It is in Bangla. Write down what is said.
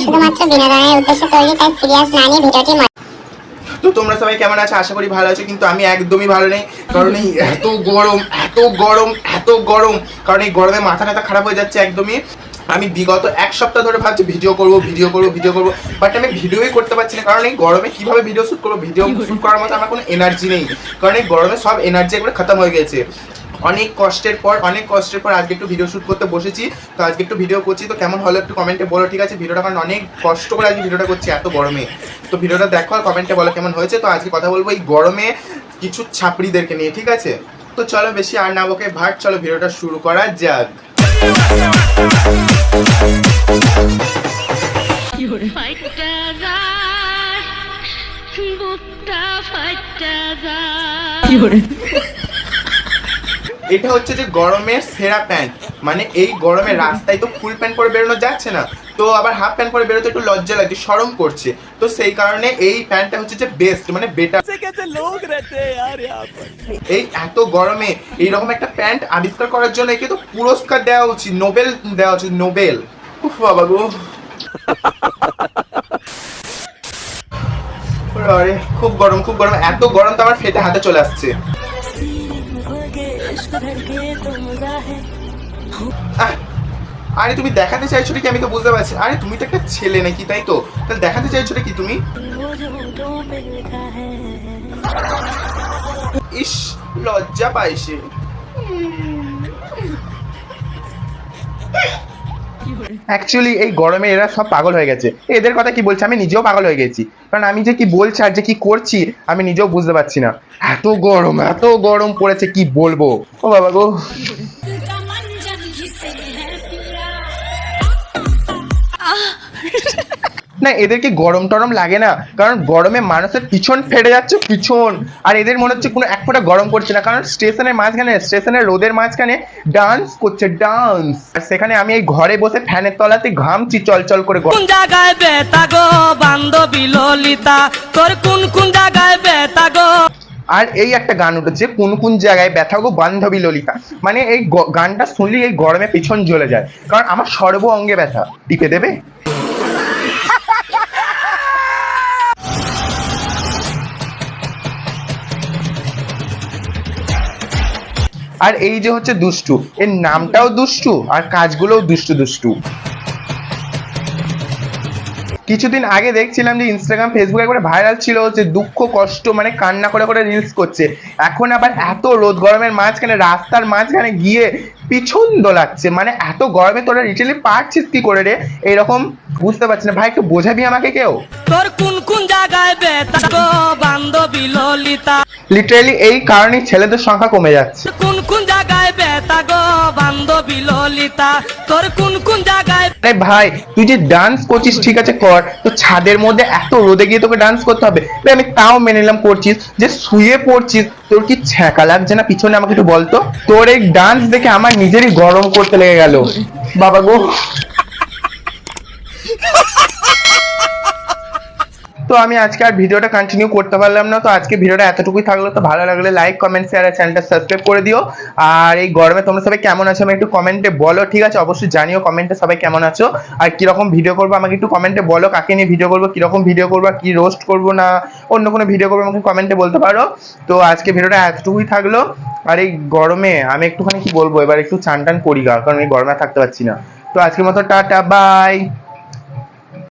শুধুমাত্র বিনোদনের উদ্দেশ্যে তৈরি, তাই সিরিয়াস না নিয়ে ভিডিওটি। তো তোমরা সবাই কেমন আছো? আশা করি ভালো আছো, কিন্তু আমি একদমই ভালো নেই। কারণ এই এত গরম এত গরম এত গরম, কারণ এই গরমে মাথা টাথা খারাপ হয়ে যাচ্ছে একদমই। আমি বিগত এক সপ্তাহ ধরে ভাবছি ভিডিও করবো, বাট আমি ভিডিওই করতে পারছি না। কারণ এই গরমে কিভাবে ভিডিও শ্যুট করবো? ভিডিও শ্যুট করার মতো আমার কোনো এনার্জি নেই, কারণ এই গরমে সব এনার্জি একবারে খতম হয়ে গেছে। অনেক কষ্টের পর আজকে একটু ভিডিও শ্যুট করতে বসেছি। তো আজকে একটু ভিডিও করছি, তো কেমন হলো একটু কমেন্টে বলো, ঠিক আছে? ভিডিওটা কারণ অনেক কষ্ট করে আজকে ভিডিওটা করছি এত গরমে। তো ভিডিওটা দেখো আর কমেন্টে বলো কেমন হয়েছে। তো আজকে কথা বলবো এই গরমে কিছু ছাপড়িদেরকে নিয়ে, ঠিক আছে? তো চলো বেশি আর না বকে ভাট, চলো ভিডিওটা শুরু করা যাক। এটা হচ্ছে যে গরমের সেরা প্যান্ট, মানে এই গরমে রাস্তায় তো ফুল প্যান্ট পরে বেরোনো যাচ্ছে না, তো আবার হাফ প্যান্ট পরে বেরোতে একটু লজ্জা লাগছে, শরম করছে। তো সেই কারণে এই প্যান্টটা হচ্ছে যে বেস্ট, মানে বেটার। এই এত গরমে এইরকম একটা প্যান্ট আবিষ্কার করার জন্য একে তো পুরস্কার দেওয়া উচিত, নোবেল দেওয়া উচিত, নোবেল। উফ বাবা গো, আরে খুব গরম এত গরম তো আমার ফেটে হাতে চলে আসছে। আরে তুমি দেখাতে চাইছো কি? আমি তো বুঝতে পারছি। আরে তুমি তো একটা ছেলে নাকি, তাই তো? তাহলে দেখাতে চাইছো কি তুমি? ইস, লজ্জা পাইছে। অ্যাকচুয়ালি এই গরমে এরা সব পাগল হয়ে গেছে। এদের কথা কি বলছে, আমি নিজেও পাগল হয়ে গেছি। কারণ আমি যে কি বলছি আর যে কি করছি আমি নিজেও বুঝতে পারছি না। এত গরম পড়েছে, কি বলবো। ও বাবা গো, না এদেরকে গরম টরম লাগে না? কারণ গরমে মানুষের পিছন ফেটে যাচ্ছে, পিছন। আর এদের মনে হচ্ছে কোনো এক ফোঁটা গরম করছে না, কারণ স্টেশনের রোদের মাঝখানে ডান্স করছে, ডান্স। আর সেখানে আমি এই ঘরে বসে ফ্যানের তলাতে ঘামছি চলচল করে। কোন জায়গায় বেতা গো বান্ধবী ললিতা, তোর কোন জায়গায় বেতা গো। আর এই একটা গান উঠেছে, কোন জায়গায় ব্যথা গো বান্ধবী ললিতা, মানে এই গানটা শুনলে এই গরমে পিছন জ্বলে যায়, কারণ আমার সর্ব অঙ্গে ব্যথা। টিপে দেবে? আর এই যে হচ্ছে দুষ্টু, এর নামটাও দুষ্টু আর কাজগুলোও দুষ্টু। কিছুদিন আগে দেখছিলাম যে ইনস্টাগ্রাম ফেসবুকে একবারে ভাইরাল ছিল, যে দুঃখ কষ্ট মানে কান্না করে রিলস করছে। এখন আবার এত রোদ গরমের মাঝখানে রাস্তার মাঝখানে গিয়ে পিছন দোলাচ্ছে, মানে এত গরমে তোরা লিটারালি পারছিস কি করে রে? এইরকম বুঝতে পারছি না ভাই, একটু বোঝাবি আমাকে কেউ? তোর কোন জায়গায় বেতা গো বান্ধবী ললিতা, লিটারালি এই কারণে ছেলেদের সংখ্যা কমে যাচ্ছে। কোন জায়গায় বেতা গো বান্ধবী ললিতা, তোর কোন জায়গায়। আরে ভাই, তুই যে ডান্স করছিস ঠিক আছে কর, তো ছাদের মধ্যে এত রোদে গিয়ে তোকে ডান্স করতে হবে? আমি তাও মেনে নিলাম করছিস, যে শুয়ে পড়ছিস, তোর কি ছ্যাঁকা লাগছে না পিছনে? আমাকে একটু বলতো। তোর এই ডান্স দেখে আমার নিজেরই গরম করতে লেগে গেল বাবা গো। তো আমি আজকে আর ভিডিওটা কন্টিনিউ করতে পারলাম না, তো আজকে ভিডিওটা এতটুকুই থাকলো। তো ভালো লাগলে লাইক কমেন্ট শেয়ার আর চ্যানেলটা সাবস্ক্রাইব করে দিও। আর এই গরমে তোমরা সবাই কেমন আছো আমি একটু কমেন্টে বলো, ঠিক আছে? অবশ্যই জানিও কমেন্টে সবাই কেমন আছো আর কিরকম ভিডিও করবো আমাকে একটু কমেন্টে বলো। কাকে নিয়ে ভিডিও করবো, কিরকম ভিডিও করবো, কি রোস্ট করবো না অন্য কোনো ভিডিও করবো আমাকে কমেন্টে বলতে পারো। তো আজকে ভিডিওটা এতটুকুই থাকলো। আর এই গরমে আমি একটুখানি কি বলবো, এবার একটু চান টান করি গা, কারণ এই গরমে থাকতে পারছি না। তো আজকের মতো টাটা, বাই।